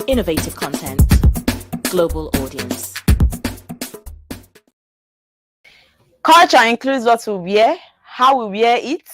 Innovative content. Global audience. Culture includes what we wear, how we wear it,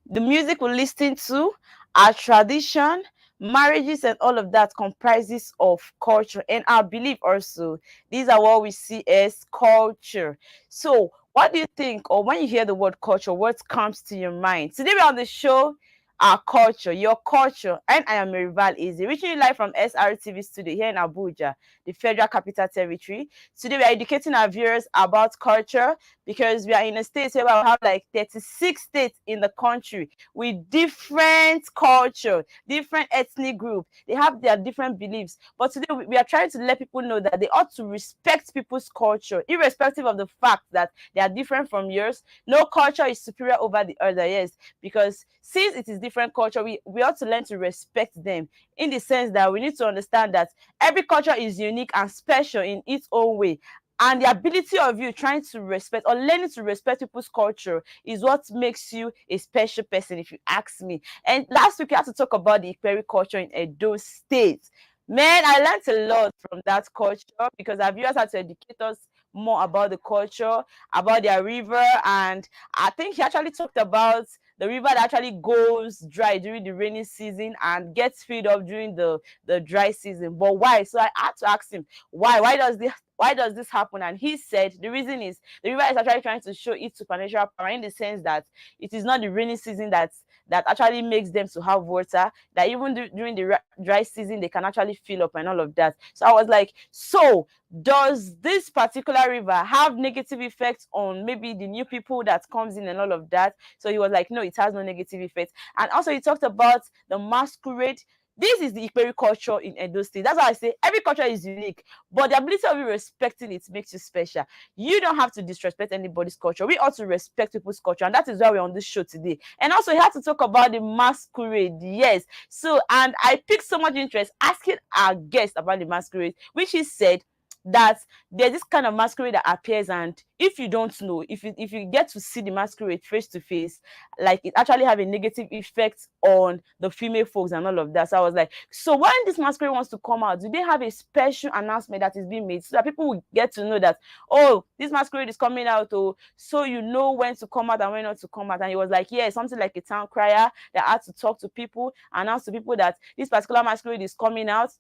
the music we listen to, our tradition, marriages, and all of that comprises of culture and our belief also. These are what we see as culture. So what do you think, or when you hear the word culture, what comes to your mind? Today we're on the show, our culture, your culture, and I am MARYVAL Easy, reaching you live from SRTV studio here in Abuja, the Federal Capital Territory. Today we are educating our viewers about culture, because we are in a state where we have like 36 states in the country with different culture, different ethnic group. They have their different beliefs. But today we are trying to let people know that they ought to respect people's culture, irrespective of the fact that they are different from yours. No culture is superior over the other, yes, because since it is different culture, we ought to learn to respect them, in the sense that we need to understand that every culture is unique and special in its own way. And the ability of you trying to respect or learning to respect people's culture is what makes you a special person, if you ask me. And last week we had to talk about the Ikperi culture in Edo State. Man, I learned a lot from that culture, because our viewers had to educate us more about the culture, about their river. And I think he actually talked about the river that actually goes dry during the rainy season and gets filled up during the dry season. But why? So I had to ask him, why does this happen? And he said the reason is the river is actually trying to show its supernatural power, in the sense that it is not the rainy season that actually makes them to have water, that even during the dry season they can actually fill up and all of that. So I was like, so does this particular river have negative effects on maybe the new people that comes in and all of that? So he was like, no, it has no negative effects. And also he talked about the masquerade. This is the Ikperi culture in Edo State. That's why I say every culture is unique, but the ability of you respecting it makes you special. You don't have to disrespect anybody's culture. We ought to respect people's culture, and that is why we're on this show today. And also, he had to talk about the masquerade. Yes. So, and I picked so much interest asking our guest about the masquerade, which he said that there's this kind of masquerade that appears, and if you don't know, if you get to see the masquerade face to face, like it actually have a negative effect on the female folks and all of that. So I was like, so when this masquerade wants to come out, do they have a special announcement that is being made so that people will get to know that, oh, this masquerade is coming out, oh, so you know when to come out and when not to come out? And he was like, yeah, something like a town crier that had to talk to people, announce to people that this particular masquerade is coming out.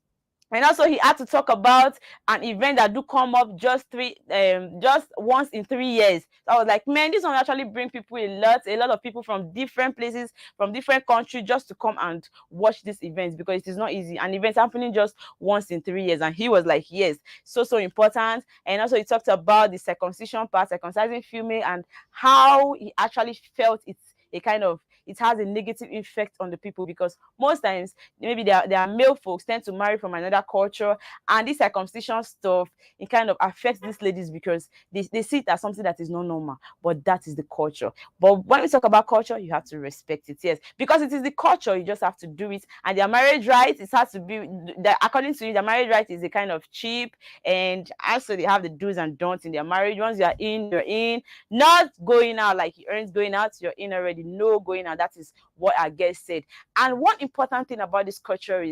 And also he had to talk about an event that do come up just once in 3 years. So I was like, man, this one actually bring people a lot of people from different places, from different countries, just to come and watch this event, because it is not easy. An event happening just once in 3 years. And he was like, yes, so important. And also he talked about the circumcision part, circumcising female, and how he actually felt it has a negative effect on the people, because most times maybe there are male folks tend to marry from another culture, and this circumcision stuff, it kind of affects these ladies, because they see it as something that is not normal, but that is the culture. But when we talk about culture, you have to respect it, yes, because it is the culture. You just have to do it. And their marriage rights, it has to be according to you, the marriage right is a kind of cheap, and also they have the do's and don'ts in their marriage. Once you are in, you're in. Not going out, like he earns going out, you're in already. No going out. That is what our guest said. And one important thing about this culture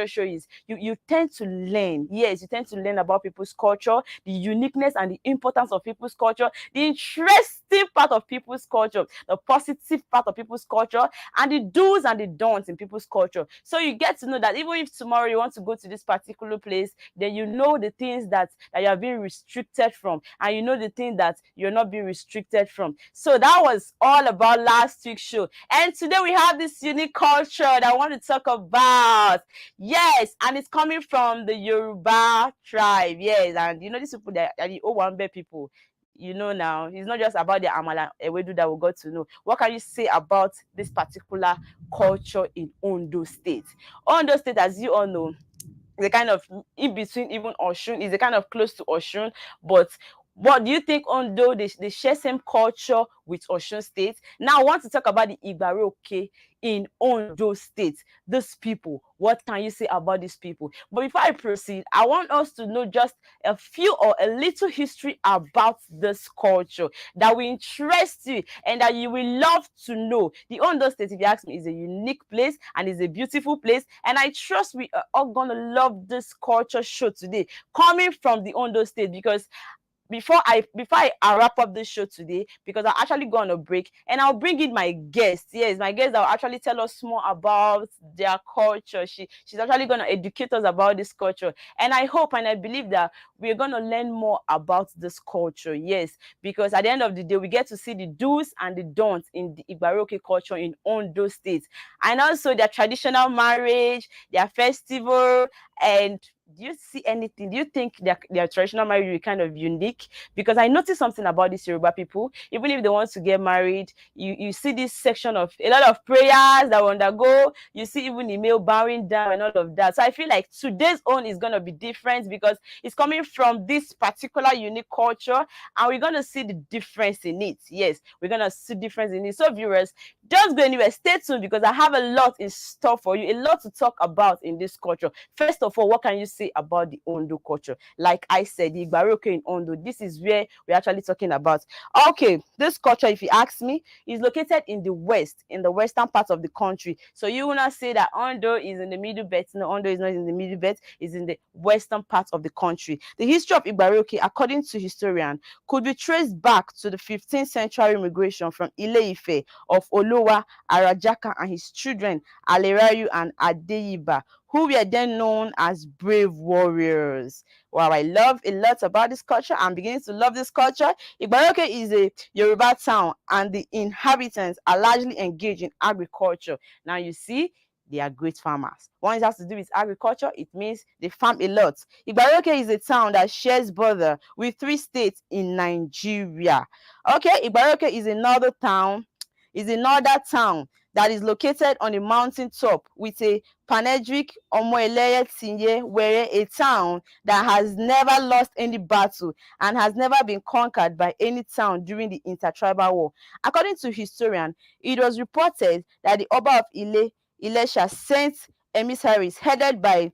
show is you tend to learn. Yes, you tend to learn about people's culture, the uniqueness and the importance of people's culture, the interesting part of people's culture, the positive part of people's culture, and the do's and the don'ts in people's culture. So you get to know that even if tomorrow you want to go to this particular place, then you know the things that you are being restricted from, and you know the things that you're not being restricted from. So that was all about last week's show. And today we have this unique culture that I want to talk about. Yes, and it's coming from the Yoruba tribe. Yes, and you know these people, that are the Owambe people. You know now, it's not just about the Amala Ewedu that we got to know. What can you say about this particular culture in Ondo State? Ondo State, as you all know, is a kind of in between even Oshun, is a kind of close to Oshun, but What do you think? Ondo, they share same culture with Osun State. Now I want to talk about the Igbaroke in Ondo State. These people, what can you say about these people? But before I proceed, I want us to know just a few or a little history about this culture that will interest you and that you will love to know. The Ondo State, if you ask me, is a unique place and is a beautiful place. And I trust we are all gonna love this culture show today, coming from the Ondo State, because before I wrap up this show today, because I'll actually go on a break and I'll bring in my guest. Yes, my guest that will actually tell us more about their culture. She's actually gonna educate us about this culture. And I hope and I believe that we're gonna learn more about this culture. Yes, because at the end of the day, we get to see the do's and the don'ts in the Igbaroke culture in Ondo State. And also their traditional marriage, their festival, and do you see anything? Do you think their traditional marriage is kind of unique? Because I noticed something about these Yoruba people. Even if they want to get married, you see this section of a lot of prayers that will undergo. You see even the male bowing down and all of that. So I feel like today's own is gonna be different because it's coming from this particular unique culture, and we're gonna see the difference in it. Yes, we're gonna see difference in it. So viewers, just go anywhere. Stay tuned because I have a lot in store for you, a lot to talk about in this culture. First of all, what can you say about the Ondo culture? Like I said, the Igbaroke in Ondo, this is where we're actually talking about. Okay, this culture, if you ask me, is located in the west, in the western part of the country. So you will not say that Ondo is in the middle belt. No, Ondo is not in the middle belt, it's in the western part of the country. The history of Igbaroke, according to historian, could be traced back to the 15th century migration from Ile-Ife of Olowa, Arajaka, and his children, Alerayu and Adeyiba, who were then known as brave warriors. Wow, I love a lot about this culture. I'm beginning to love this culture. Igbaroke is a Yoruba town and the inhabitants are largely engaged in agriculture. Now you see, they are great farmers. One has to do with agriculture, it means they farm a lot. Igbaroke is a town that shares border with 3 states in Nigeria. Okay, Igbaroke is another town, that is located on a mountain top with a panegyric Omoeleye Tinye, where a town that has never lost any battle and has never been conquered by any town during the intertribal war. According to historian, it was reported that the Oba of Ilesha sent emissaries headed by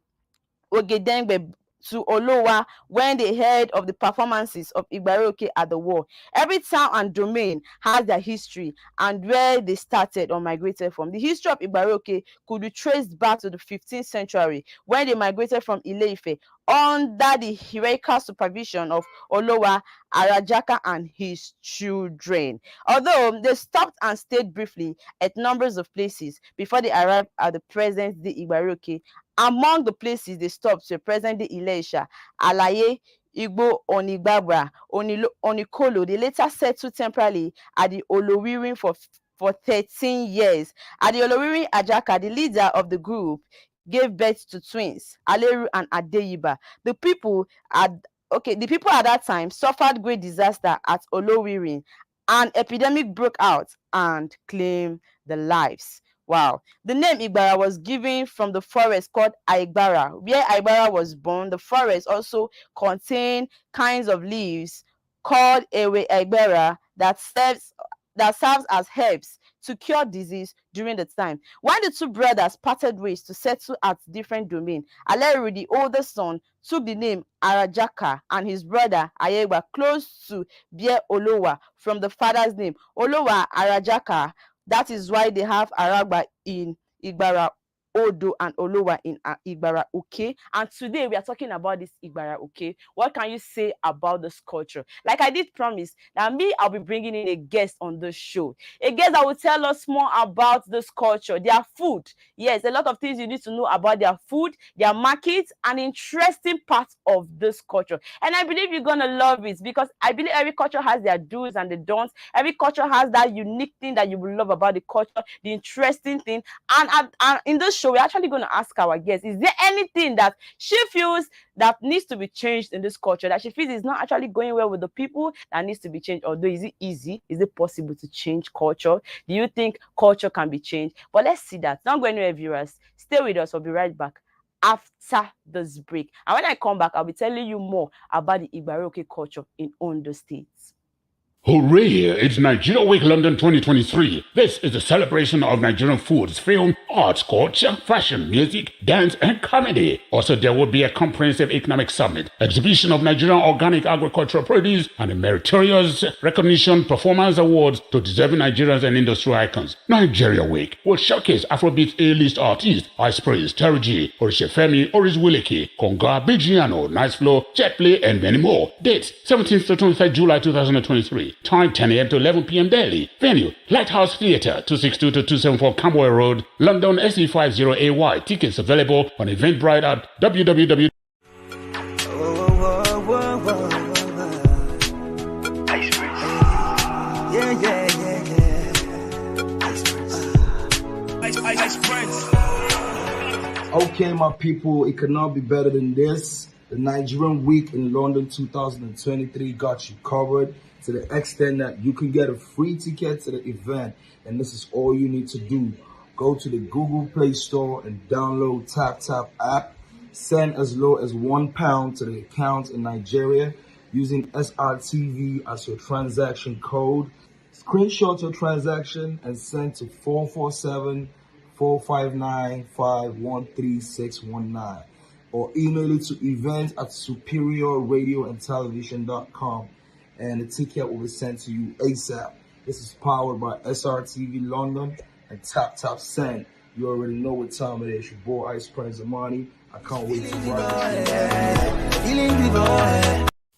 Ogedengbe to Olowa when they heard of the performances of Igbaroke at the war. Every town and domain has their history and where they started or migrated from. The history of Igbaroke could be traced back to the 15th century when they migrated from Ile-Ife under the heroical supervision of Olowa, Arajaka, and his children. Although they stopped and stayed briefly at numbers of places before they arrived at the present-day Igbaroke. Among the places they stopped were present-day Ilesha, Alaye, Igbo, Onigbabra, Onikolo. They later settled temporarily at the Olowirin for 13 years. At the Olowirin, Ajaka, the leader of the group, gave birth to twins, Aleru and Adeyiba. The people at that time suffered great disaster at Olowirin. An epidemic broke out and claimed the lives. Wow. The name Igbara was given from the forest called Aigbara. Where Aigbara was born, the forest also contained kinds of leaves called Ewe Aigbara that serves as herbs to cure disease during the time. When the two brothers parted ways to settle at different domains, Aleru, the older son, took the name Arajaka and his brother Ayegba close to Bie Olowa from the father's name. Olowa Arajaka, that is why they have Aragba in Igbara Odo and Olowa in Igbara Uke. And today we are talking about this Igbara Uke. What can you say about this culture? Like I did promise, that I'll be bringing in a guest on the show. A guest that will tell us more about this culture, their food. Yes, a lot of things you need to know about their food, their markets, and interesting parts of this culture. And I believe you're gonna love it because I believe every culture has their do's and the don'ts. Every culture has that unique thing that you will love about the culture, the interesting thing. And in this show, we're actually going to ask our guests, is there anything that she feels that needs to be changed in this culture, that she feels is not actually going well with the people, that needs to be changed? Although, is it easy? Is it possible to change culture? Do you think culture can be changed? But let's see that. Don't go anywhere, viewers. Stay with us. We'll be right back after this break. And when I come back, I'll be telling you more about the Igbaroke culture in Ondo State. Hooray! It's Nigeria Week London 2023. This is a celebration of Nigerian foods, film, arts, culture, fashion, music, dance, and comedy. Also, there will be a comprehensive economic summit, exhibition of Nigerian organic agricultural produce, and a meritorious recognition performance awards to deserving Nigerians and industry icons. Nigeria Week will showcase Afrobeat A-list artists, Ice Praise, Terry G, Orishefemi, Oris Wileke, Konga, Bigiano, Nice Flow, Jetplay, and many more. Dates 17th to 23rd July 2023. Time 10 a.m. to 11 p.m. daily. Venue Lighthouse Theatre, 262 to 274 Camberwell Road, London SE50AY. Tickets available on Eventbrite at www. Okay, my people, it could not be better than this. The Nigerian Week in London 2023 got you covered to the extent that you can get a free ticket to the event. And this is all you need to do. Go to the Google Play Store and download TapTap app. Send as low as £1 to the account in Nigeria using SRTV as your transaction code. Screenshot your transaction and send to 447-459-513619 or email it to events@superiorradioandtelevision.com and the ticket will be sent to you ASAP. This is powered by SRTV London and TapTap Send. You already know what time it is. Your boy Ice Prince Amani. I can't wait to rock this.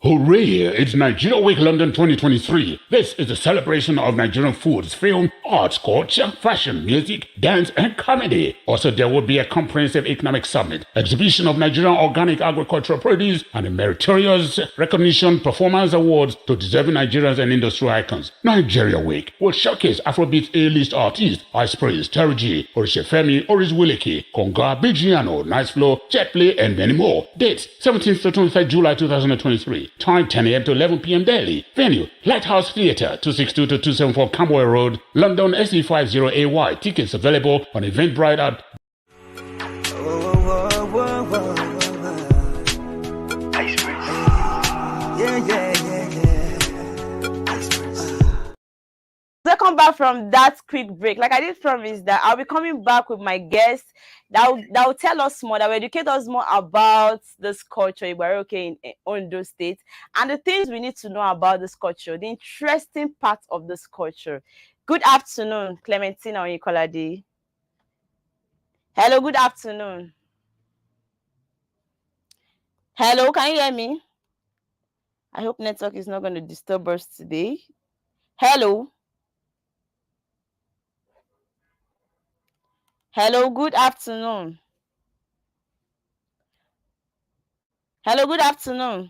Hooray! It's Nigeria Week London 2023. This is a celebration of Nigerian foods, film, arts, culture, fashion, music, dance, and comedy. Also, there will be a comprehensive economic summit, exhibition of Nigerian organic agricultural produce, and a meritorious recognition performance awards to deserving Nigerians and industry icons. Nigeria Week will showcase Afrobeat A-list artists, Ice Praise, Terry G, Orishefemi, Oris Wileke, Konga, Bigiano, Nice Flow, Jetplay, and many more. Dates 17th to 23rd July 2023. Time 10 a.m. to 11 p.m. daily. Venue Lighthouse Theatre, 262 to 274 Camberwell Road, London SE50AY. Tickets available on Eventbrite at Welcome back from that quick break. Like I did promise that I'll be coming back with my guests that will tell us more, that will educate us more about this culture, Igbaroke in Ondo State, and the things we need to know about this culture, the interesting part of this culture. Good afternoon, Clementina Onyekolade. Hello, good afternoon. Hello, can you hear me? I hope network is not going to disturb us today. Hello. Hello, good afternoon. Hello, good afternoon.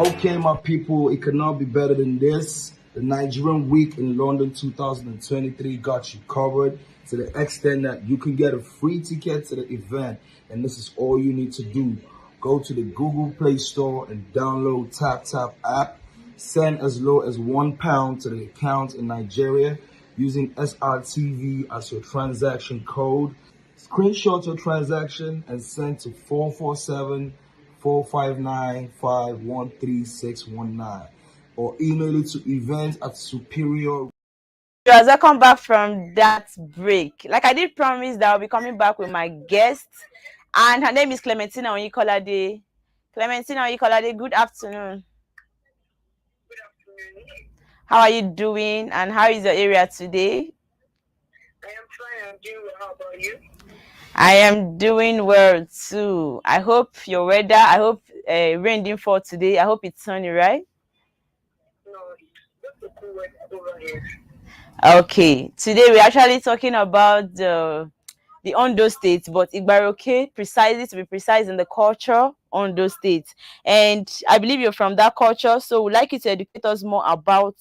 Okay, my people, it cannot be better than this. The Nigerian Week in London 2023 got you covered to the extent that you can get a free ticket to the event. And this is all you need to do. Go to the Google Play Store and download TapTap app. Send as low as £1 to the account in Nigeria using SRTV as your transaction code. Screenshot your transaction and send to 447-459-513619 or email it to events@superior. As I come back from that break, like I did promise that I'll be coming back with my guest, and her name is Clementina Onyikolade. Clementina Onyikolade, good afternoon. Good afternoon. How are you doing, and how is your area today? I am fine. I'm doing well. How about you? I am doing well too. I hope your weather, I hope rain didn't fall today. I hope it's sunny, right? No, it's just a cool weather over here. Okay, today we're actually talking about the Ondo State, but Igbaroke, precisely to be precise, in the culture Ondo State. And I believe you're from that culture, so we'd like you to educate us more about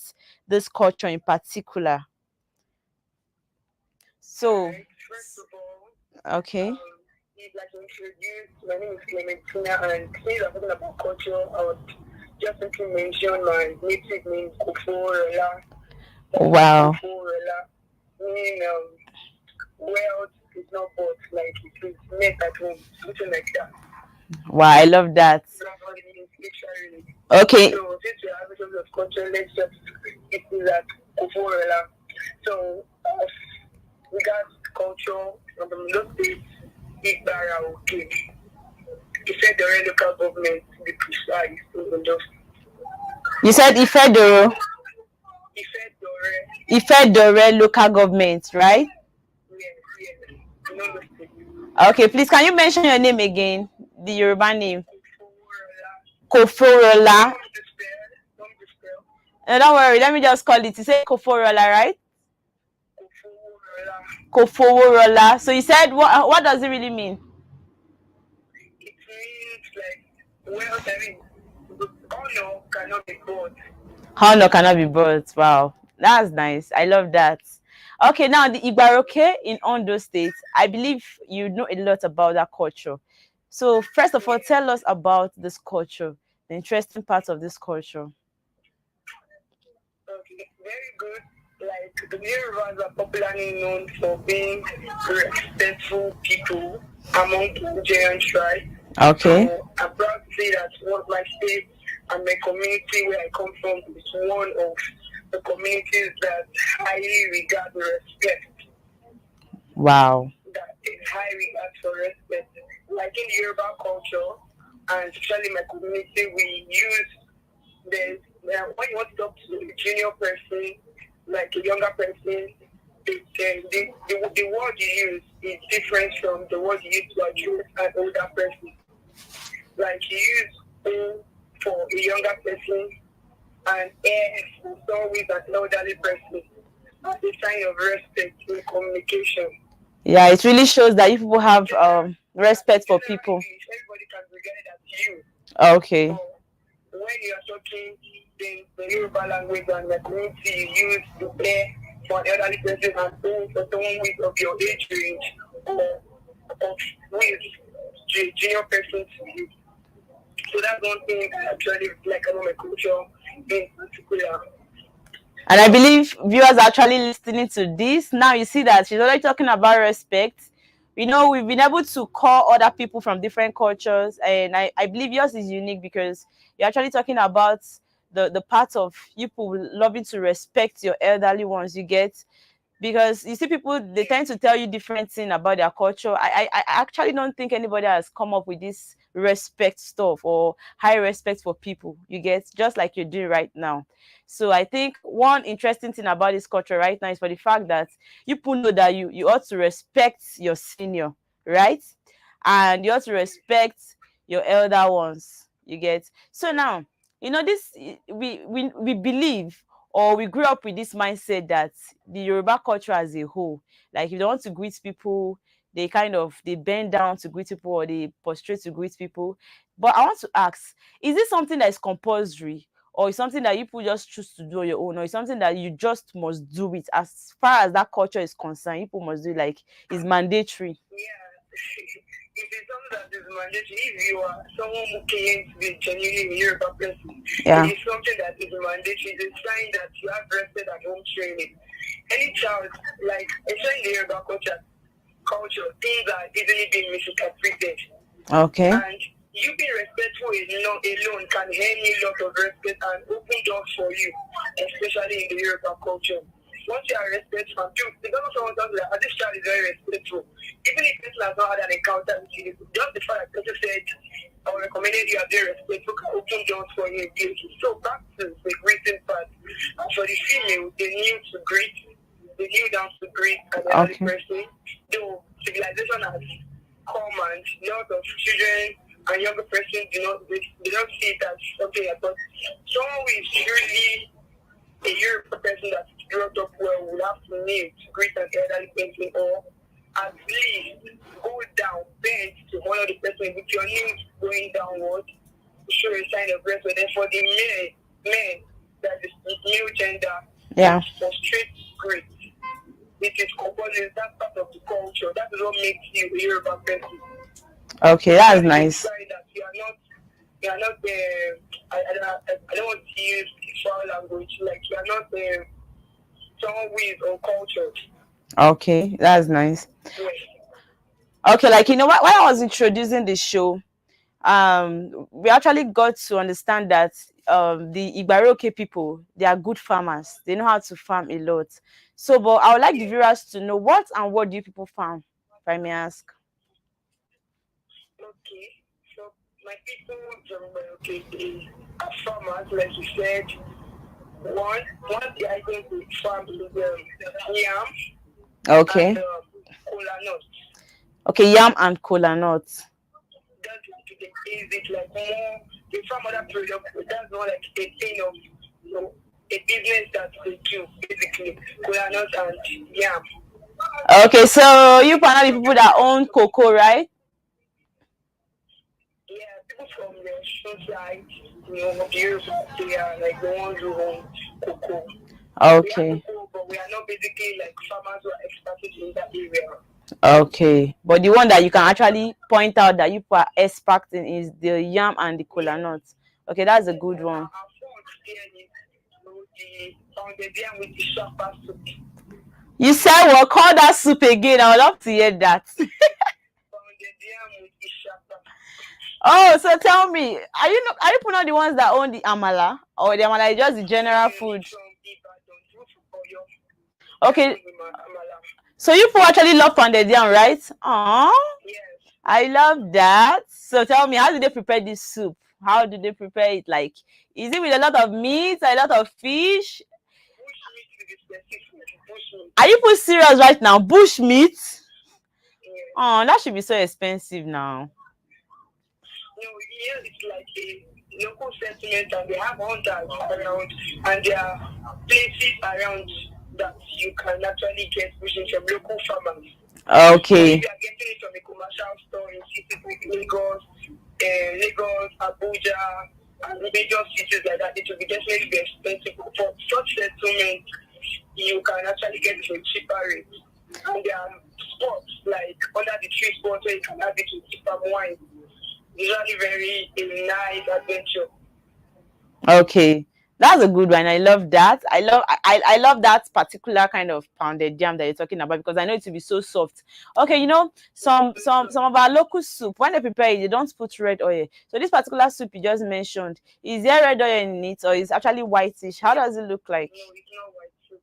this culture in particular. So, Alright, first of all, okay. you'd like to introduce, my name is Clementina, and since I'm talking about culture, I would just simply mention my native name, Koforela. Wow. Koforela, meaning wealth is not bought, like it is made at home, something like that. Wow, I love that. So that's what it means, literally. Okay. So since we have a sort of culture, let's just it is at Koforela. So regards culture from the Middle States, Igbaroke. He said the local government to be precise. So just You said Ifedoro. Ifedore local government, right? Yes, no mistake. Okay, please, can you mention your name again? The Yoruba name. Koforela. Koforola. Don't dispel. No, don't worry. Let me just call it. You say Koforola, right? Koforela. Koforola. So you said what does it really mean? It means like, well, I mean, honor cannot be bought. Honor cannot be bought. Wow, that's nice. I love that. Okay, now the Igbaroke in Ondo State. I believe you know a lot about that culture. So first of all, tell us about this culture, the interesting parts of this culture. Okay, very good. Like the Yorubas are popularly known for being respectful people among Nigerian tribes. Okay. So I'm proud to say that one of my states and my community where I come from is one of the communities that highly regard respect. Wow. That is high regard for respect. Like in the Yoruba culture, and especially my community, we use the when you want to talk to a junior person, like a younger person, the word you use is different from the word you use to address an older person. Like you use O for a younger person and A for someone with an elderly person as a sign of respect in communication. Yeah, it really shows that you people have respect for Generally, people. everybody can regard it as you. Okay. So when you are talking in the Yoruba language and the community, you use the A for an elderly person and O for someone with of your age range or of with junior person to you. So that's one thing I actually like about my culture in particular. And I believe viewers are actually listening to this. Now you see that she's already talking about respect. You know, we've been able to call other people from different cultures, and I believe yours is unique because you're actually talking about the part of you people loving to respect your elderly ones, you get. Because you see people, they tend to tell you different things about their culture. I actually don't think anybody has come up with this respect stuff or high respect for people, you get, just like you're doing right now. So I think one interesting thing about this culture right now is for the fact that you people know that you ought to respect your senior, right? And you ought to respect your elder ones, you get. So now, you know, this we believe, or we grew up with this mindset that the Yoruba culture as a whole, like if you don't want to greet people, they bend down to greet people, or they prostrate to greet people. But I want to ask, is this something that is compulsory, or is something that you people just choose to do on your own, or is something that you just must do it? As far as that culture is concerned, people must do it, like it's mandatory. Yeah. It is something that is mandatory. If you are someone who claims to be genuinely a Yoruba person, Yeah. it is something that is mandatory. It's a sign that you have rested at home training. Any child, like especially in the Yoruba culture, things are easily being misinterpreted. Okay. And you being respectful alone can earn you a lot of respect and open doors for you, especially in the Yoruba culture. Once you are respectful, because someone tells you that this child is very respectful, even if person has not had an encounter with you, just the fact that person said or recommended you are very respectful can open doors for you in places. So back to the greeting part. And for the female, they kneel down to greet an elderly person. Though civilization has come and lot of children and younger persons they don't see it as something else. But someone who is really a European person that's brought up well will have to kneel to greet an elderly person, or at least go down, bend to honor the person with your knees going downward to show a sign of respect. And for the men that is the male gender, for straight greet. It is compulsory. That's part of the culture. That is what makes you a Yoruba person. Okay, that's nice. That you are not I don't want to use foul language. Like you are not someone who is uncultured. Okay, that's nice. Yes. Okay, like when I was introducing the show, we actually got to understand that the Igbaroke people, they are good farmers. They know how to farm a lot. So, but I would like the viewers to know what do you people farm, if I may ask. Okay, so my people they are farmers, like you said. One the items we farm is yam. Okay. And kola nuts. Okay, yam and kola nuts. That's like the basic, like more they farm other products, but that's not like a thing of a business that they do basically. Kola nuts and yam. Okay, so you are the people that own cocoa, right? Yeah, people from the shoreside, they are like the ones who own cocoa. Okay. We have cocoa, but we are not basically like farmers who are experts in that area. Okay, but the one that you can actually point out that you are expert in is the yam and the kola nuts. Okay, that's a good one. Our the yam with the sharper soup. You said well, call that soup again. I would love to hear that. Oh, so tell me, are you not the ones that own the amala, or the amala is just the general food? Okay. So you people actually love pounded yam, right? Aww. Yes. I love that. So tell me, how do they prepare this soup? How do they prepare it? Like, is it with a lot of meat, a lot of fish? Are you people serious right now? Bush meat? Yes. Oh, that should be so expensive now. No, here it's like a local settlement, and they have hunters around, and there are places around that you can actually get fishing from local farmers. Okay. If you are getting it from a commercial store in cities like Lagos, Abuja, and major cities like that, it will be definitely be expensive. For such settlement, you can actually get it for a cheaper rate. And there are spots like under the tree spots where you can have it with cheaper wine. Usually very a nice adventure. Okay, that's a good one. I love that. I love that particular kind of pounded yam that you're talking about, because I know it will be so soft. Okay, some of our local soup, when they prepare it, they don't put red oil. So this particular soup you just mentioned, is there red oil in it, or is actually whitish? How does it look like? No, it's not white soup.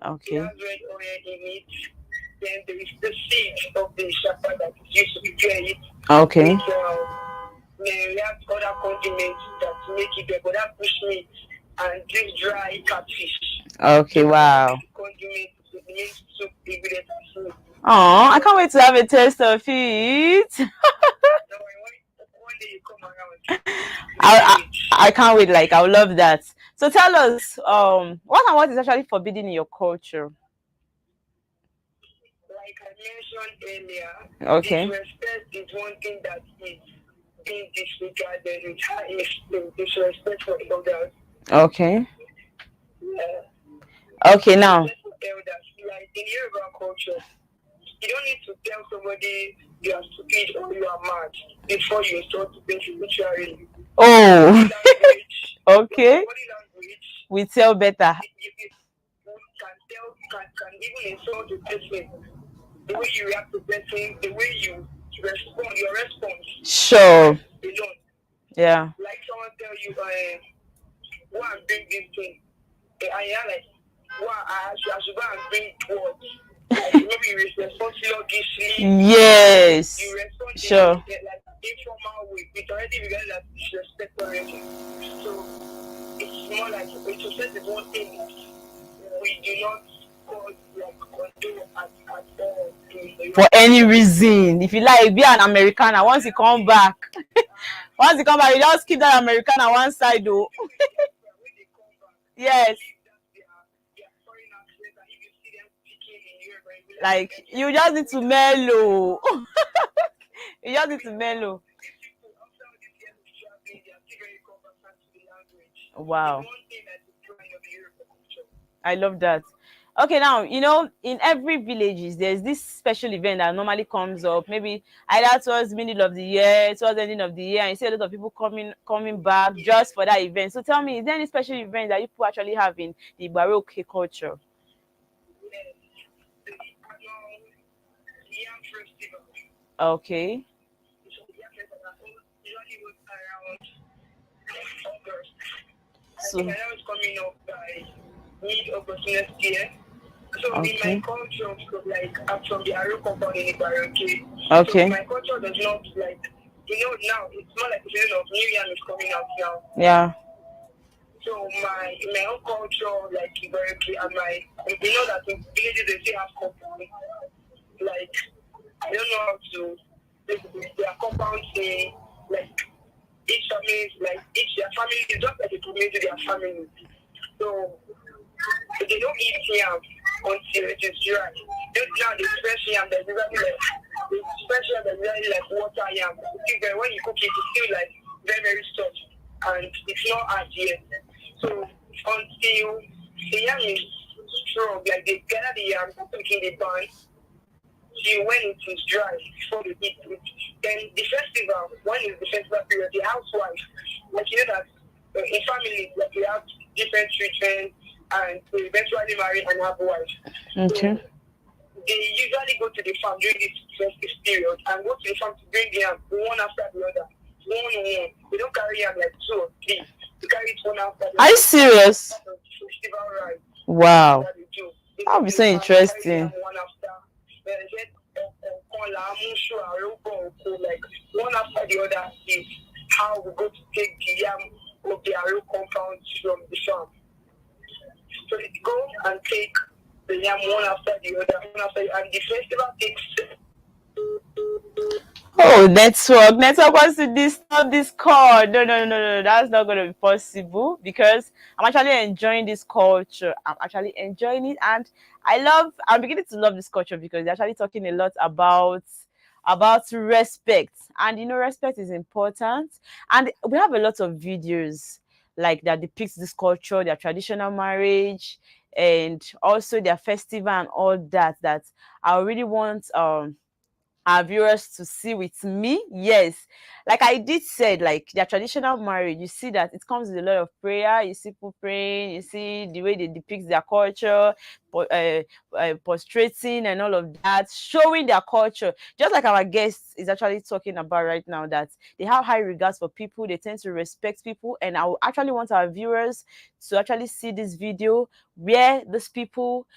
Okay. It has red oil in it. Then there is the seed of the shepherd that is used to prepare it. Okay. Then we have other condiments that make it better, but that bush meat and this dry catfish. Okay, wow. Condiments to make soup ingredients of soup. Oh, I can't wait to have a taste of it. So one day you come around. I can't wait. Like, I would love that. So tell us, what is actually forbidden in your culture? Like like I mentioned earlier, Okay. disrespect is one thing that is being disregarded with high extreme disrespect for elders. Okay. Yeah. Okay, now. Disrespect for elders, like in Yoruba culture, you don't need to tell somebody you are stupid or you are mad before you start to think spiritually. Oh. Body language, Okay. body language, We tell better. you can tell, can even insult the person. The way you react to person, the way you respond, your response. Sure. Alone. Yeah. Like someone tell you, go and bring this thing. And you're like, I should go and bring what? Like maybe you respond sluggishly. Yes. You respond Sure. in like informal way. It's already regarded as disrespect already. So it's more like disrespect is one thing we do not cause like condone at all. For any reason, if you like, be an Americana. Once you come back, once you come back, you just keep that Americana one side, though. Yes. Like you just need to mellow. You just need to mellow. Wow. I love that. Okay, now you know in every villages there's this special event that normally comes up, maybe either towards middle of the year, towards the ending of the year, and you see a lot of people coming back just for that event. So tell me, is there any special event that you people actually have in the Baroque culture? Okay. So I know it's coming up by mid-August next year. So in my culture, so like I'm from the Aro compound in Ibaroke. okay. So my culture does not like, now it's more like a feeling of New Year is coming out now. Yeah. So in my own culture, like Ibaroke, and that in villages they still have compound. Like I don't know how to their compound say like each family, like their family is just like a community to their family. So they don't eat yam until it is dry. Now the fresh yam that's usually like water yam. When you cook it, it's still like very, very soft and it's not hard yet. So until the yam is strong, like they gather the yam, put it in the pan, till when it is dry before they eat it. Then the festival, when is the festival period, the housewife, like that in families, like we have different treatments and they eventually marry and have wives. Okay. So they usually go to the farm during this festive period and go to the farm to bring the yam one after the other. One. They don't carry yam like two or three. They carry it one after the other. Are you serious? Festival ride. Wow. That they do. That would be so interesting. One after. Like one after the other is how we go to take the yam of the Aro compound from the farm. So they go and take the yam one after the other, and the festival takes. Oh, network wants to disturb this call. No, that's not going to be possible because I'm actually enjoying this culture. I'm actually enjoying it, and I'm beginning to love this culture because they're actually talking a lot about respect, and respect is important, and we have a lot of videos like that depicts this culture, their traditional marriage, and also their festival and all that I really want our viewers to see with me. Yes, like I did said, like their traditional marriage, you see that it comes with a lot of prayer. You see people praying, you see the way they depict their culture, prostrating and all of that, showing their culture, just like our guest is actually talking about right now, that they have high regards for people, they tend to respect people. And I will actually want our viewers to actually see this video where these people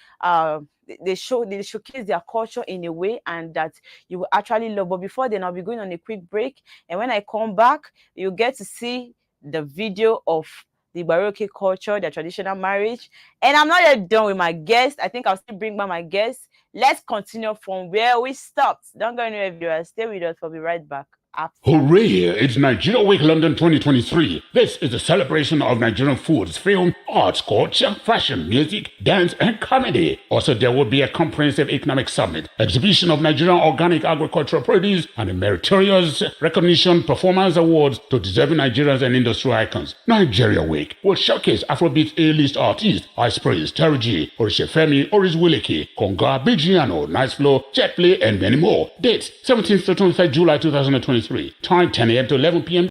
they showcase their culture in a way and that you will actually love. But before then, I'll be going on a quick break, and when I come back, you'll get to see the video of the Baroque culture, their traditional marriage. And I'm not yet done with my guest. I think I'll still bring back my guest. Let's continue from where we stopped. Don't go anywhere, viewers. Stay with us. We'll be right back. Hooray! It's Nigeria Week London 2023. This is a celebration of Nigerian foods, film, arts, culture, fashion, music, dance, and comedy. Also, there will be a comprehensive economic summit, exhibition of Nigerian organic agricultural produce, and a meritorious recognition performance awards to deserving Nigerians and industry icons. Nigeria Week will showcase Afrobeat A-list artists, Ice Praise, Terry G, Orishefemi, Oris Wiliki, Konga, Bigiano, Nice Flow, Jet Play, and many more. Dates 17th to 23rd July 2023. Time 10 a.m. to 11 p.m.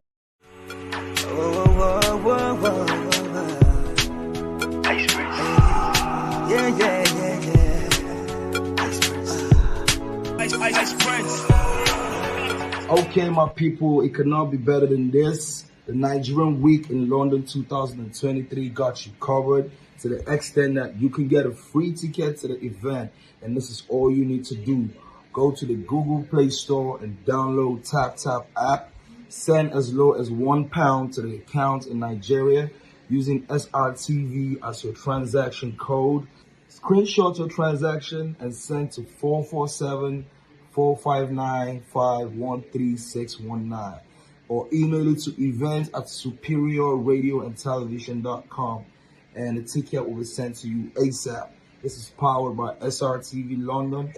Okay, my people, it cannot be better than this. The Nigerian Week in London 2023 got you covered to the extent that you can get a free ticket to the event. And this is all you need to do. Go to the Google Play Store and download TapTap app. Send as low as £1 to the account in Nigeria using SRTV as your transaction code. Screenshot your transaction and send to 447-459-513619 or email it to events@superiorradioandtelevision.com and the ticket will be sent to you ASAP. This is powered by SRTV London.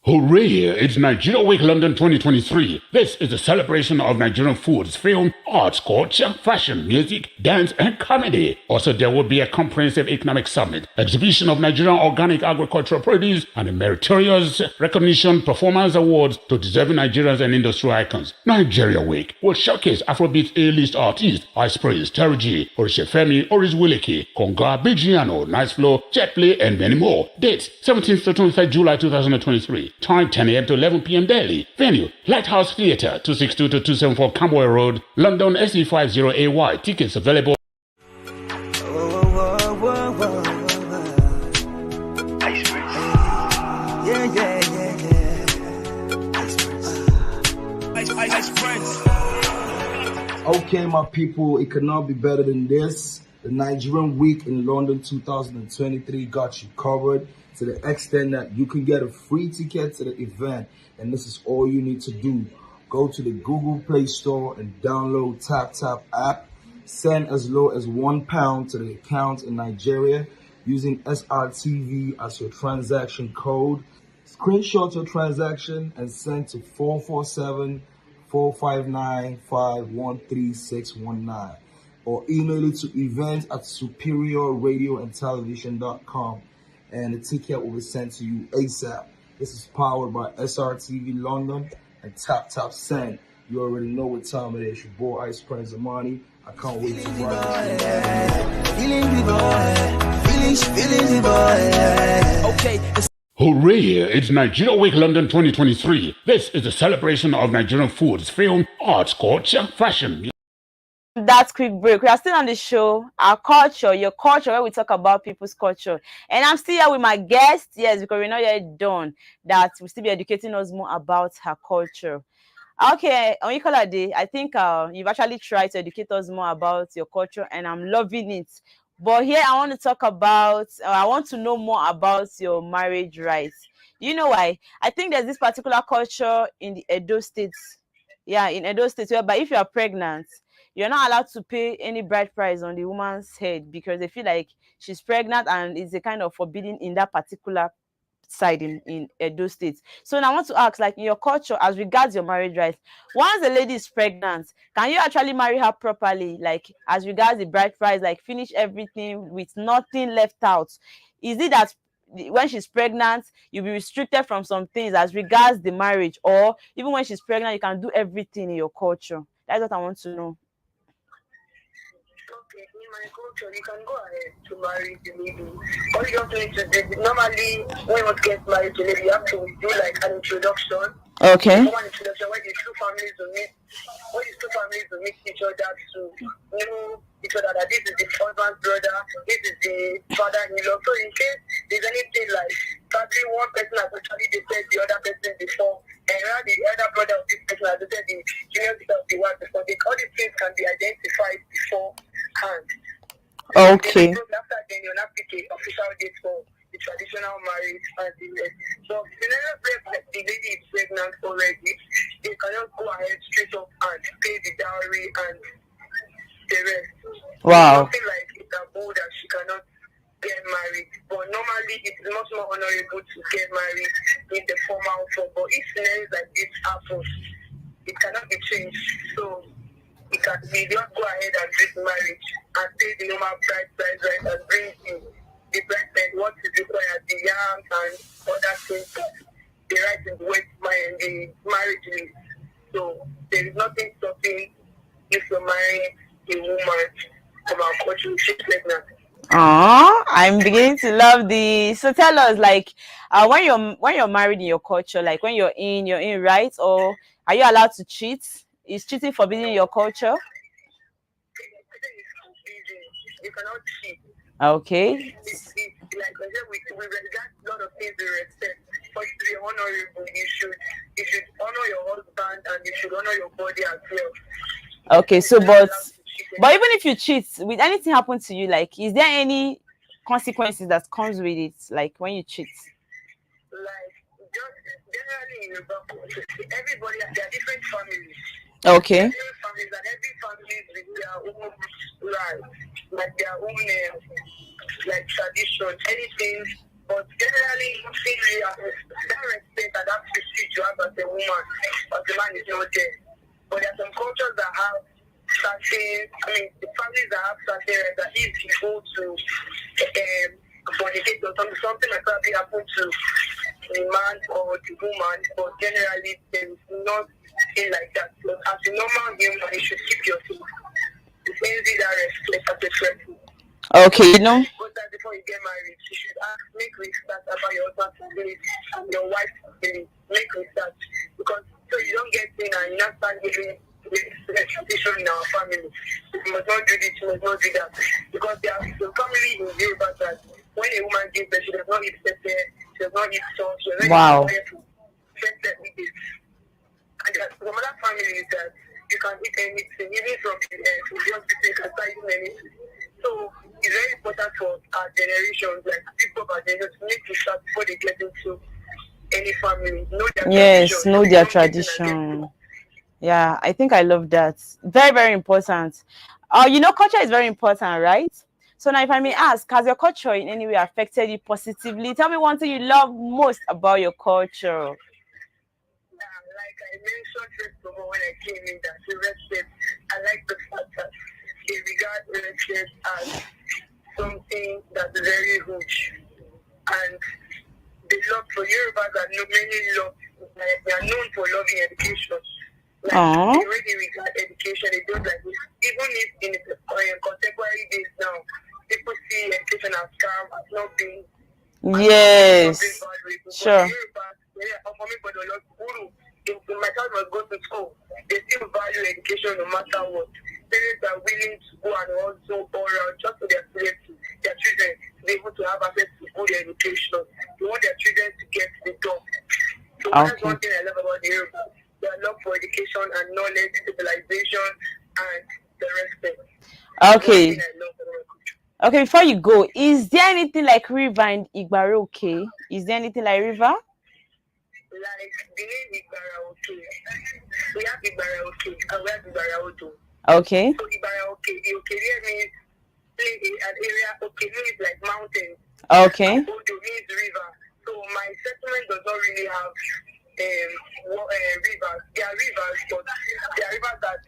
Hooray! It's Nigeria Week London 2023. This is a celebration of Nigerian foods, film, arts, culture, fashion, music, dance, and comedy. Also, there will be a comprehensive economic summit, exhibition of Nigerian organic agricultural produce, and a meritorious recognition performance awards to deserving Nigerians and industry icons. Nigeria Week will showcase Afrobeat A-list artists, Ice Praise, Terry G, Orishefemi, Oris Wiliki, Konga, Bigiano, Nice Flow, Jet Play, and many more. Dates 17th to 23rd July 2023. Time 10 a.m. to 11 p.m. daily. Venue Lighthouse Theatre, 262 to 274 Camberwell Road, London SE50AY. Tickets available. Okay, my people, it cannot be better than this. The Nigerian Week in London 2023 got you covered to the extent that you can get a free ticket to the event. And this is all you need to do. Go to the Google Play Store and download TapTap app. Send as low as £1 to the account in Nigeria using SRTV as your transaction code. Screenshot your transaction and send to 447-459-513619 or email it to events@superiorradioandtelevision.com and the ticket will be sent to you ASAP. This is powered by SRTV London and TapTap Send. You already know what time it is. Your boy Ice Prince Amani. I can't wait to ride this. Hooray! It's Nigeria Week London 2023. This is a celebration of Nigerian foods, film, arts, culture, fashion. That quick break. We are still on the show, our culture, your culture, where we talk about people's culture. And I'm still here with my guest, yes, because we're not yet done. That will still be educating us more about her culture. Okay, on Ikola Day, I think you've actually tried to educate us more about your culture, and I'm loving it. But here I want to talk about, I want to know more about your marriage rights. You know why? I think there's this particular culture in the Edo States. Yeah, in Edo States, whereby if you are pregnant, you're not allowed to pay any bride price on the woman's head because they feel like she's pregnant and it's a kind of forbidden in that particular side in Edo State. So now I want to ask, like in your culture, as regards your marriage rights, once a lady is pregnant, can you actually marry her properly? Like as regards the bride price, like finish everything with nothing left out? Is it that when she's pregnant, you'll be restricted from some things as regards the marriage, or even when she's pregnant, you can do everything in your culture? That's what I want to know. Okay, in my culture, you can go ahead to marry the lady. All you have to need to do, normally, when you want to get married to a lady, you have to do like an introduction. Okay. One introduction where the two families will meet, each other to know each other that this is the husband's brother, this is the father-in-law. So in case there's anything like probably one person has actually dated the other person before, and now the elder brother of this person has dated the junior sister of the wife before, all these things can be identified beforehand. Okay. After then, you'll not pick an official date for the traditional marriage and the rest. So, whenever the lady is pregnant already, the they can just go ahead straight up and pay the dowry and the rest. Wow. Nothing like it's taboo that she cannot get married. But normally it's much more honorable to get married in the formal form. But if scenarios like this happen, it cannot be changed. So it can be just go ahead and do the marriage and pay the normal bride price right and bring the bridesmaid what is required, the yams and other things that they write in the marriage list. So there is nothing stopping if you're marrying a woman from our culture, she's pregnant. Oh, I'm beginning to love the. So tell us, like, when you're married in your culture, like when you're in, right? Or are you allowed to cheat? Is cheating forbidden in your culture? You cannot cheat. Okay. It's like I said, we regard a lot of things we respect. For it to be honorable, you should honor your husband and you should honor your body as well. Okay, so but even if you cheat, will anything happen to you? Like, is there any consequences that comes with it? Like when you cheat? Like just generally in Yoruba culture, everybody there are different families. Okay. Different families and every family with their own life, like their own like tradition, anything. But generally, nothing really happens. That respect and that prestige you have as a woman, as a man is not there. But there are some cultures that have certain, the families that have certain rights that if you go to fornicate or something like that happen to the man or the woman, but generally there is nothing like that. So as a normal human, you should keep yourself. It's easy that respect as a person. Okay, you know. But that before you get married, you should make research about your husband's family and your wife's family. Make research because so you don't get in and you not start giving expectation in our family. You must not do this, you must not do that. Because there are some family in Yoruba that when a woman gives birth, she does not eat pepper, she does not eat salt, she does not eat pepper. And there are some other families that you can eat anything, even from the hospital, you can start eating anything. So it's very important for our generations, like people of our generation, to make research before they get into any family. Know their tradition. Know their tradition. Yeah, I think I love that. Very, very important. Culture is very important, right? So now if I may ask, has your culture in any way affected you positively? Tell me one thing you love most about your culture. Like I mentioned first of all when I came in, that the respect, I like the fact that they regard respect as something that's very huge. And they love for Yorubas that many love, like they are known for loving education. Like the way they regard education, they don't like this. Even if in contemporary days now, people see education as scam, as not being yes, sure. My child must go to school. They still value education no matter what. Parents are willing to go and also oral just for their children to be able to have access to good education. They want their children to get the top. So that's one thing I love about the Yoruba. Their love for education and knowledge, civilization, and the respect. Okay. Okay, before you go, is there anything like River and Igbaroke? Is there anything like River? Like the name Igbaroke. We have Igbaroke and we have Igbaroke. Okay. So Igbaroke, the Okeria means an area, Oke means like mountain. Okay. Odo means river. So my settlement does not really have rivers. There are rivers, but there are rivers that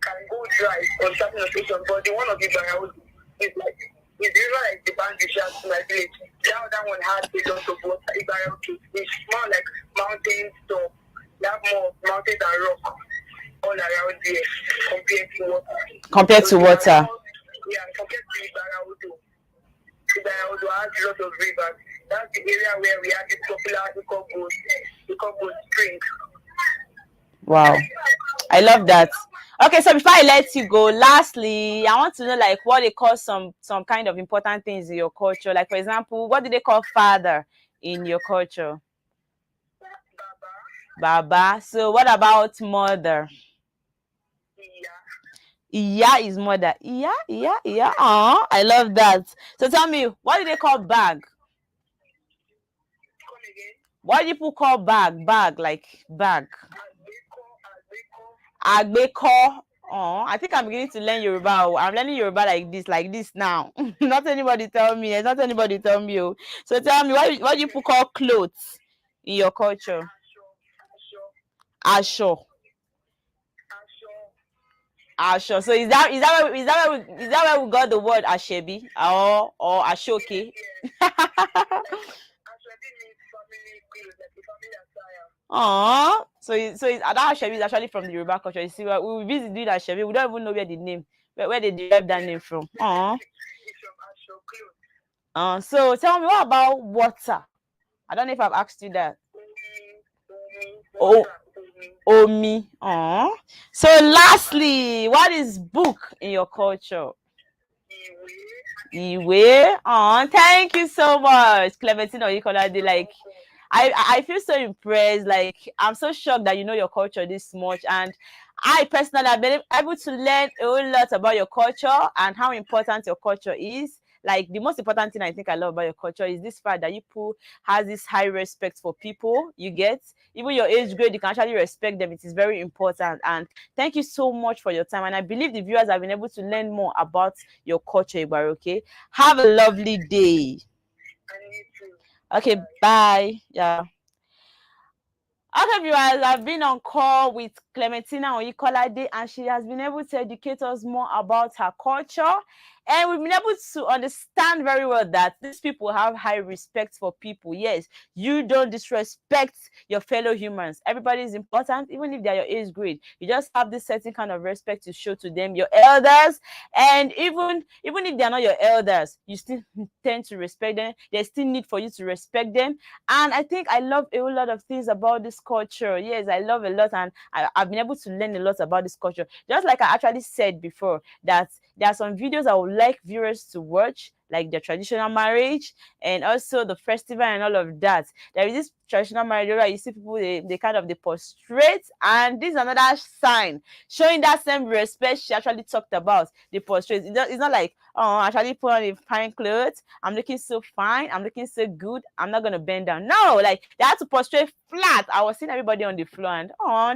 can go dry on certain occasions. But the one of Igbaroke is like, it's river like the boundary shaft to my village. The other one has a lot of water. Igbaroke is more like mountains, so you have more mountains and rock all around here compared to water. Compared to water. Yeah, compared to Igbaroke. Igbaroke has a lot of rivers. That's the area where we have this popular Ikogo spring. Wow, I love that. Okay, so before I let you go, lastly, I want to know like what they call some kind of important things in your culture. Like for example, what do they call father in your culture? Baba. So what about mother? Iya is mother. Iya. Oh, I love that. So tell me, what do they call bag? What do people call bag? Bag, like bag. Agbeko. Oh, I think I'm beginning to learn Yoruba. I'm learning Yoruba like this now. Not anybody tell me. Not anybody tell me. Oh. So tell me, what do you people call clothes in your culture? Asho. Asho. So is that where we got the word Ashebi or Ashoke? Oh, so that Ashebi is actually from the Yoruba culture. You see, we visit doing Ashebi, we don't even know where the name, where they derive that name from. So tell me, what about water? I don't know if I've asked you that. Omi. So lastly, what is book in your culture? Iwe. Thank you so much, Clementine Oyikolade. Like, I feel so impressed. Like, I'm so shocked that you know your culture this much. And I personally have been able to learn a whole lot about your culture and how important your culture is. Like, the most important thing I think I love about your culture is this fact that you people has this high respect for people. You get, even your age grade, you can actually respect them. It is very important. And thank you so much for your time. And I believe the viewers have been able to learn more about your culture, Ibaru. Okay, have a lovely day. Okay, bye. Yeah. Okay, viewers, I've been on call with Clementina Oyikolade, and she has been able to educate us more about her culture. And we've been able to understand very well that these people have high respect for people. Yes, you don't disrespect your fellow humans. Everybody is important, even if they're your age grade. You just have this certain kind of respect to show to them, your elders. And even if they're not your elders, you still tend to respect them. There's still need for you to respect them. And I think I love a whole lot of things about this culture. Yes, I love a lot, and I've been able to learn a lot about this culture. Just like I actually said before, that there are some videos I would like viewers to watch, like the traditional marriage and also the festival and all of that. There is this traditional marriage where you see people, they kind of they prostrate, and this is another sign showing that same respect she actually talked about. The prostrate. It's not like, oh, I actually put on a fine clothes, I'm looking so fine, I'm looking so good, I'm not gonna bend down. No, like they had to prostrate flat. I was seeing everybody on the floor, and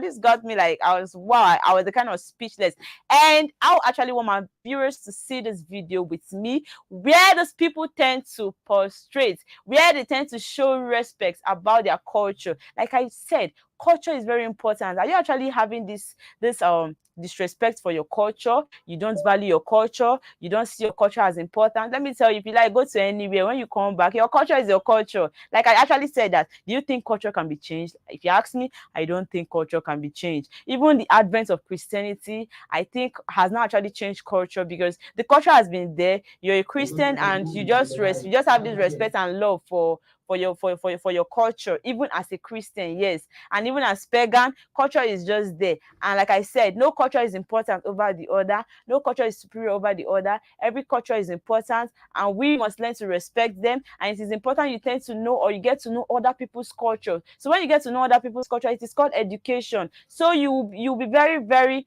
this got me like, I was the kind of speechless. And I actually want my viewers to see this video with me, where those people tend to prostrate, where they tend to show respect about their culture. Like I said, culture is very important. Are you actually having this disrespect for your culture? You don't value your culture, you don't see your culture as important. Let me tell you, if you like, go to anywhere, when you come back, your culture is your culture. Like I actually said that. Do you think culture can be changed? If you ask me, I don't think culture can be changed. Even the advent of Christianity, I think, has not actually changed culture, because the culture has been there. You're a Christian and you just have this respect and love for your culture, even as a Christian. Yes, and even as pagan, culture is just there. And like I said, no culture is important over the other, no culture is superior over the other. Every culture is important, and we must learn to respect them. And it is important you tend to know, or you get to know, other people's culture. So when you get to know other people's culture, it is called education. So you'll be very, very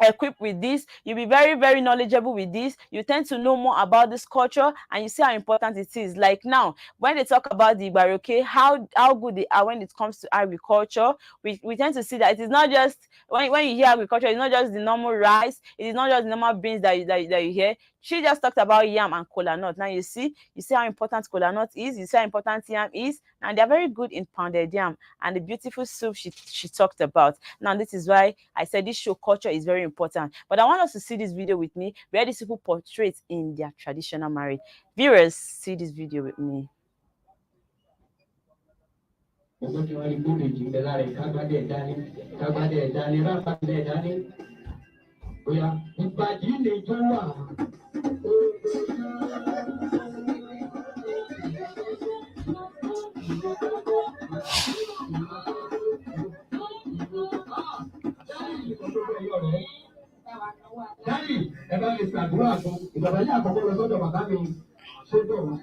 equipped with this, you'll be very, very knowledgeable with this. You tend to know more about this culture, and you see how important it is. Like now, when they talk about the Baroque, how good they are when it comes to agriculture, we tend to see that it is not just, when you hear agriculture, it's not just the normal rice, it is not just the normal beans that you hear. She just talked about yam and kola nut. Now you see how important kola nut is, you see how important yam is, and they're very good in pounded yam and the beautiful soup she talked about. Now this is why I said this show culture is very important. But I want us to see this video with me, where these people portray in their traditional marriage. Viewers, see this video with me. Daddy, ẹ bá mi ṣàdúrà fún ìgbàgbọ́ ní àkọ́kọ́ lọ sọ́dọ̀ bàbá mi ṣé bọ̀ wá.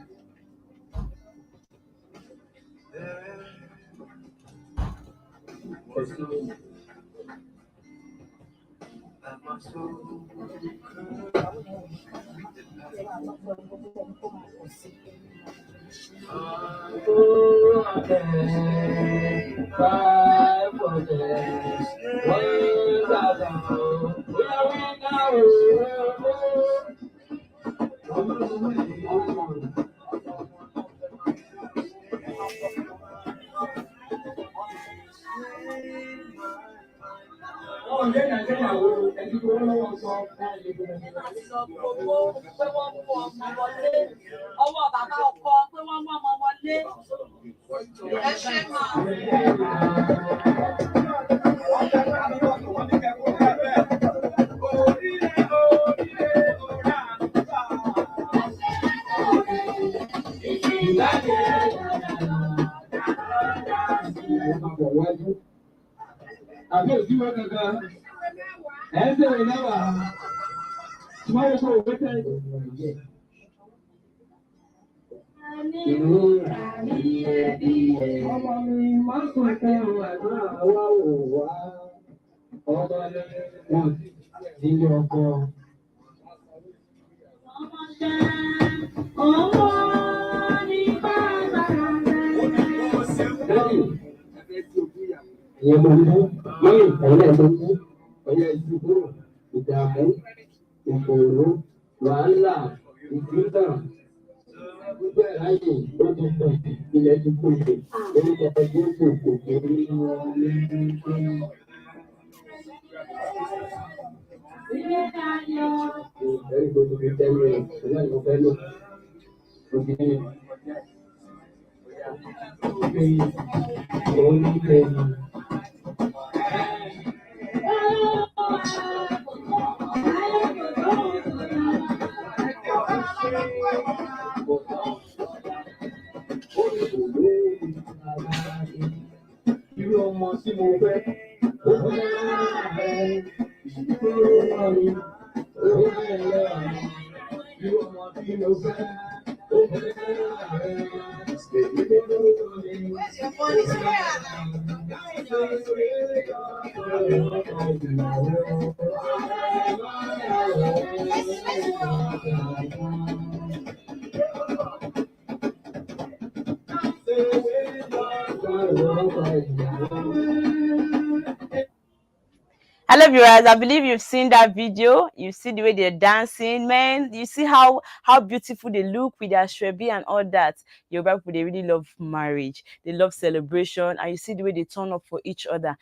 Hello viewers, I believe you've seen that video. You see the way they're dancing, man. You see how beautiful they look with their shrebi and all that. Yoruba people, they really love marriage. They love celebration, and you see the way they turn up for each other.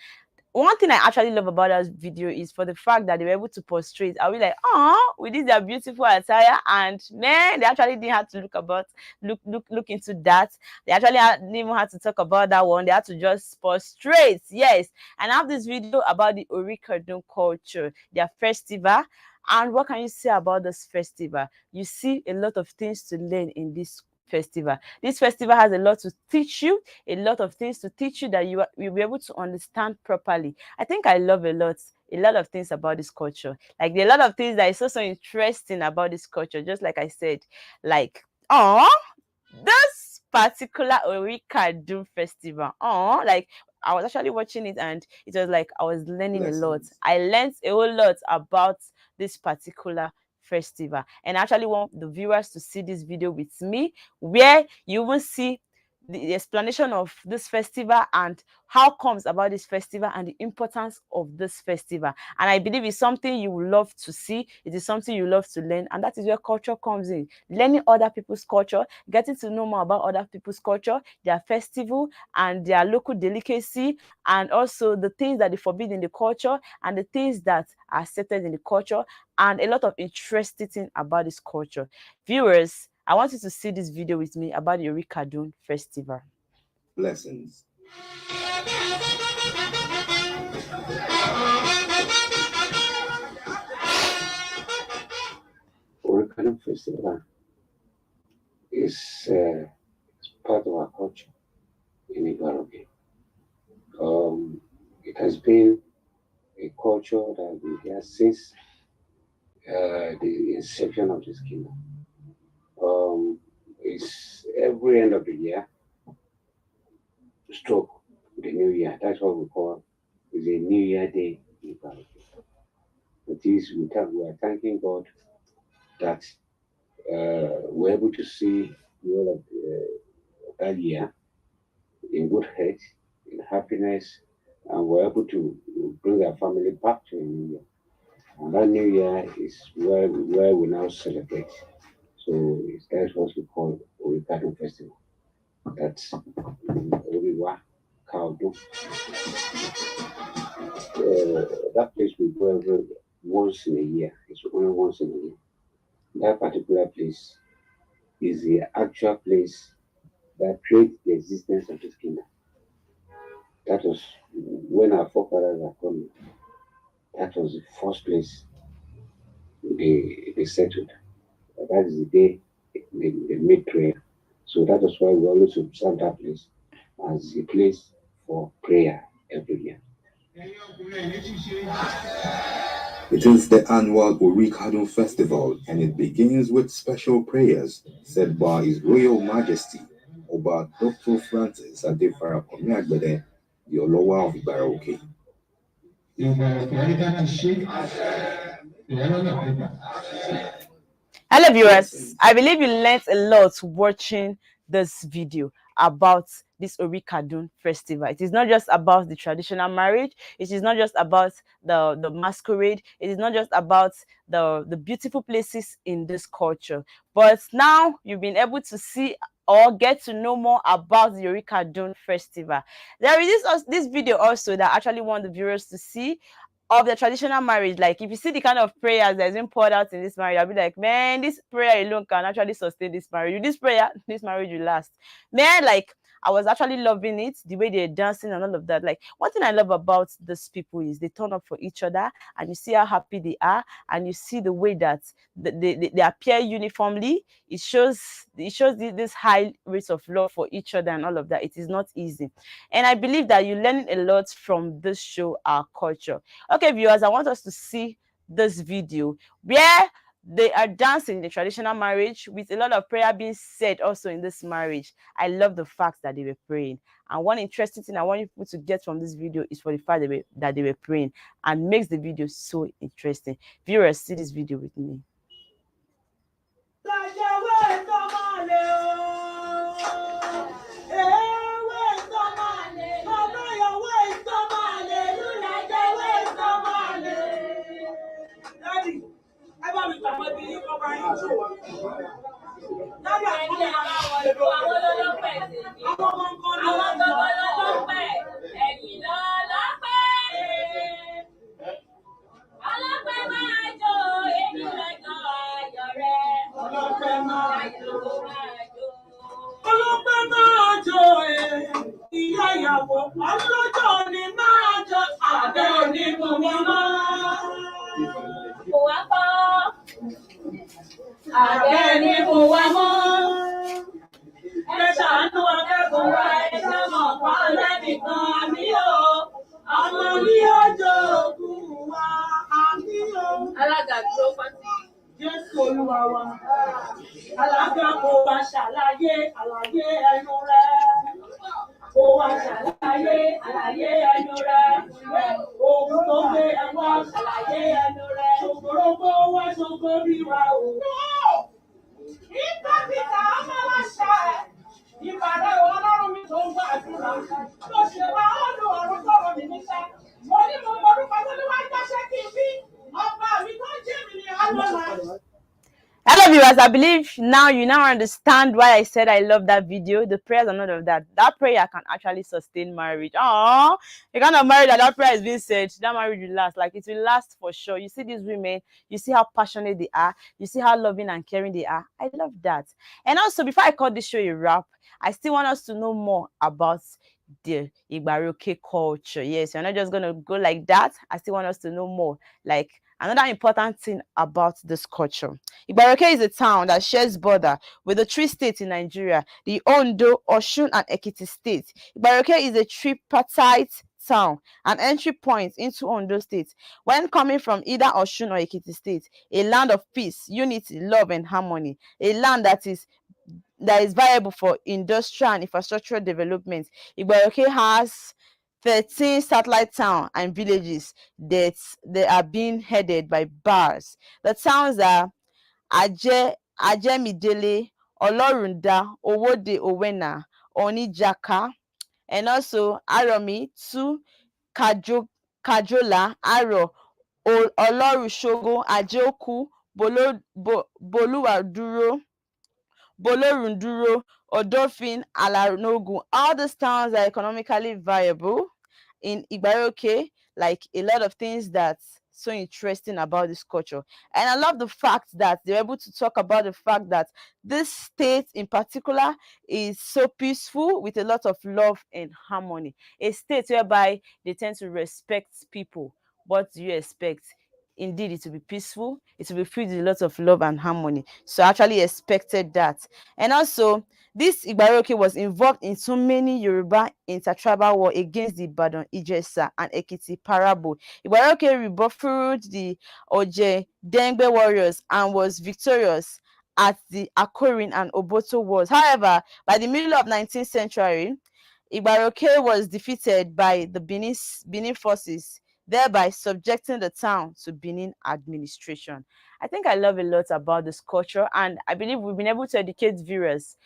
One thing I actually love about that video is for the fact that they were able to portray. I was like, oh, with this their beautiful attire, and man, they actually didn't have to look into that. They actually didn't even have to talk about that one. They had to just portray. Yes, and I have this video about the Orikadun culture, their festival. And what can you say about this festival? You see a lot of things to learn in this festival. This festival has a lot to teach you, a lot of things to teach you that you'll be able to understand properly. I think I love a lot of things about this culture. Like there are a lot of things that is so interesting about this culture. Just like I said, like this particular Orika Doom festival. Like I was actually watching it and it was like I was learning a lot. I learned a whole lot about this particular festival, and I actually want the viewers to see this video with me, where you will see the explanation of this festival and how comes about this festival and the importance of this festival. And I believe it's something you will love to see. It is something you love to learn, and that is where culture comes in. Learning other people's culture, getting to know more about other people's culture, their festival and their local delicacy, and also the things that they forbid in the culture and the things that are accepted in the culture, and a lot of interesting things about this culture. Viewers, I want you to see this video with me about the Orikadun festival. Blessings. Orikadun festival is part of our culture in Igorobi. It has been a culture that has been here since the inception of this kingdom. It's every end of the year, stroke the new year. That's what we call is a New Year Day in Igorobi. It is we are thanking God that we're able to see the whole of that year in good health, in happiness, and we're able to bring our family back to a new year. And that new year is where we now celebrate. So That's what we call Orikadun Festival. That's Oriwa Kaldo. That place we go every once in a year. It's only once in a year. That particular place is the actual place that creates the existence of this kingdom. That was when our forefathers are coming. That was the first place they settled. That is the day they made prayer. So that is why we always observe that place as a place for prayer every year. It is the annual Orikadun Festival, and it begins with special prayers said by His Royal Majesty Oba Dr. Francis Adefara Komiagbede, the Olowa of Ibaroke. Hello viewers, I believe you learned a lot watching this video about this Orikadun festival. It is not just about the traditional marriage, it is not just about the masquerade, it is not just about the beautiful places in this culture, but now you've been able to see or get to know more about the Orikadun festival. There is this video also that I actually want the viewers to see of the traditional marriage. Like if you see the kind of prayers that's been poured out in this marriage, I'll be like, man, this prayer alone can actually sustain this marriage. With this prayer, this marriage will last. Man, like I was actually loving it, the way they're dancing and all of that. Like one thing I love about these people is they turn up for each other, and you see how happy they are, and you see the way that they appear uniformly. It shows this high rates of love for each other and all of that. It is not easy, and I believe that you're learning a lot from this show, Our Culture. Okay, viewers, I want us to see this video where they are dancing in the traditional marriage with a lot of prayer being said also in this marriage. I love the fact that they were praying. And one interesting thing I want you to get from this video is for the fact that they were praying, and makes the video so interesting. Viewers, see this video with me. Hello viewers, I believe now you understand why I said I love that video. The prayers and all of that. That prayer can actually sustain marriage. Oh, you kind of marriage that prayer is being said, that marriage will last. Like it will last for sure. You see these women, you see how passionate they are, you see how loving and caring they are. I love that. And also, before I call this show a wrap, I still want us to know more about the Igbaroke culture. Yes, you're not just gonna go like that. I still want us to know more. Like another important thing about this culture. Ibaroke is a town that shares border with the three states in Nigeria, the Ondo, Osun, and Ekiti states. Ibaroke is a tripartite town, an entry point into Ondo state. When coming from either Osun or Ekiti state, a land of peace, unity, love, and harmony, a land that is viable for industrial and infrastructural development. Ibaroke has 13 satellite towns and villages that they are being headed by bars. The towns are Ajemidele, Olorunda, Owode Owena, Onijaka, and also Aromi, 2, Kajola, Aro, Olorushogo, Ajeoku, Boluwaduro, Bolorunduro, Odofin, Alanogun. All these towns are economically viable. In Igbaroke, like a lot of things that's so interesting about this culture. And I love the fact that they're able to talk about the fact that this state in particular is so peaceful with a lot of love and harmony. A state whereby they tend to respect people. What do you expect? Indeed, it will be peaceful, it will be filled with a lot of love and harmony. So I actually expected that. And also, this Igbaroke was involved in so many Yoruba intertribal war against the Ibadan, Ijesa, and Ekiti Parabo. Igbaroke rebuffed the Oje Dengbe warriors and was victorious at the Akorin and Oboto wars. However, by the middle of 19th century, Igbaroke was defeated by the Benin forces, thereby subjecting the town to Benin administration. I think I love a lot about this culture, and I believe we've been able to educate viewers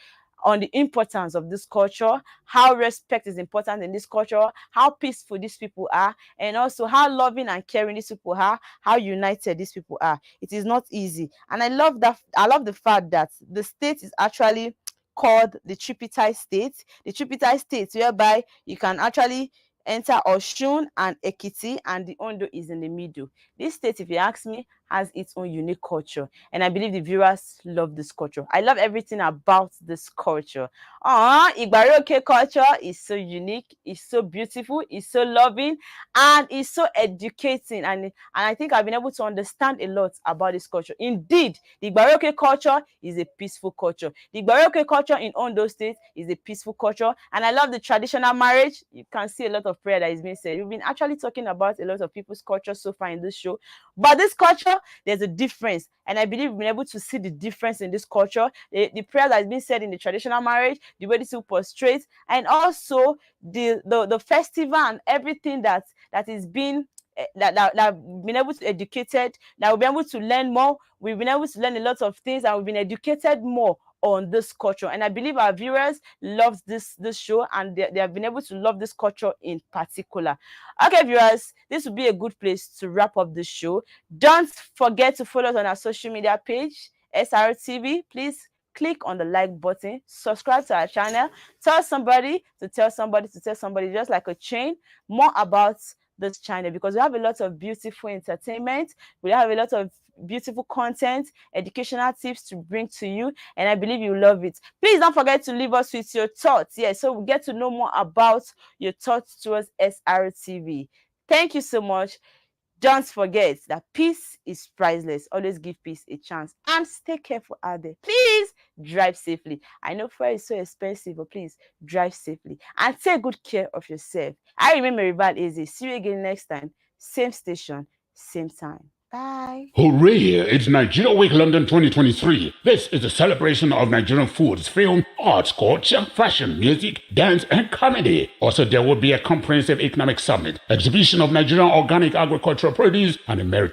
on the importance of this culture, how respect is important in this culture, how peaceful these people are, and also how loving and caring these people are, how united these people are. It is not easy. And I love that. I love the fact that the state is actually called the tripartite state. The tripartite state whereby you can actually enter Oshun and Ekiti, and the Ondo is in the middle. This state, if you ask me, has its own unique culture, and I believe the viewers love this culture. I love everything about this culture. Igbaroke culture is so unique, it's so beautiful, it's so loving, and it's so educating. And I think I've been able to understand a lot about this culture. Indeed, the Igbaroke culture is a peaceful culture. The Igbaroke culture in Ondo State is a peaceful culture, and I love the traditional marriage. You can see a lot of prayer that is being said. We've been actually talking about a lot of people's culture so far in this show, but this culture, there's a difference, and I believe we've been able to see the difference in this culture. The prayer that has been said in the traditional marriage, the way this will prostrate, and also the festival and everything that is being that we've been able to educated, that we've been able to learn more. We've been able to learn a lot of things, and we've been educated more on this culture. And I believe our viewers love this show, and they have been able to love this culture in particular. Okay, viewers, this would be a good place to wrap up this show. Don't forget to follow us on our social media page, SRTV. Please click on the like button, subscribe to our channel, tell somebody to tell somebody to tell somebody, just like a chain, more about this channel, because we have a lot of beautiful entertainment, we have a lot of beautiful content, educational tips to bring to you, and I believe you love it. Please don't forget to leave us with your thoughts, so we get to know more about your thoughts towards SRTV. Thank you so much. Don't forget that peace is priceless. Always give peace a chance, and stay careful out there. Please drive safely. I know fuel is so expensive, but please drive safely and take good care of yourself. I remember MARYVAL Easy. See you again next time. Same station, same time. Bye. Hooray! It's Nigeria Week London 2023. This is a celebration of Nigerian foods, film, arts, culture, fashion, music, dance, and comedy. Also, there will be a comprehensive economic summit, exhibition of Nigerian organic agricultural produce, and a merit